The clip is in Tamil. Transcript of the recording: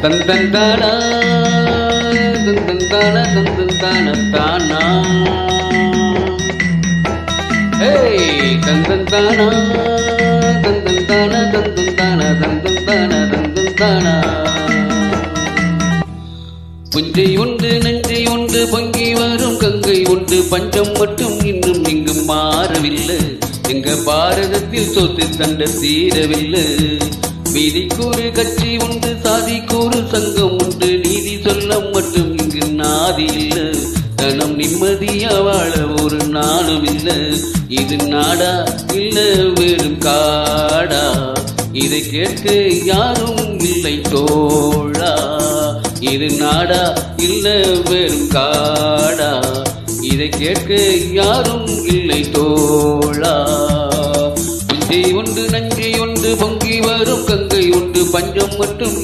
தந்தந்தானா தந்தந்தான தந்தந்தான தானா தந்தந்தானா தந்தந்தான தந்தந்தான தந்தந்தான தந்தந்தானா புஞ்சை உண்டு நஞ்சை உண்டு பொங்கி வரும் கங்கை உண்டு பஞ்சம் மட்டும் இன்னும் இங்கு மாறவில்லை எங்க பாரதத்தில் சொத்து தண்ட தீரவில்லை மீதிக்கூறு கட்சி உண்டு சாதிக்கூறு சங்கம் உண்டு நீதி சொல்ல மட்டும் இங்கு நாதி இல்லை தனம் நிம்மதியா வாழ ஒரு நாளும் இல்லை இது நாடா இல்ல வெறும் காடா இதை கேட்க யாரும் இல்லை தோழா இது நாடா இல்ல வெறும் காடா இதை கேட்க யாரும் இல்லை தோழா புஞ்சை உண்டு நஞ்சை உண்டு பொங்கி வரும் கங்கை உண்டு பஞ்சம் மட்டும்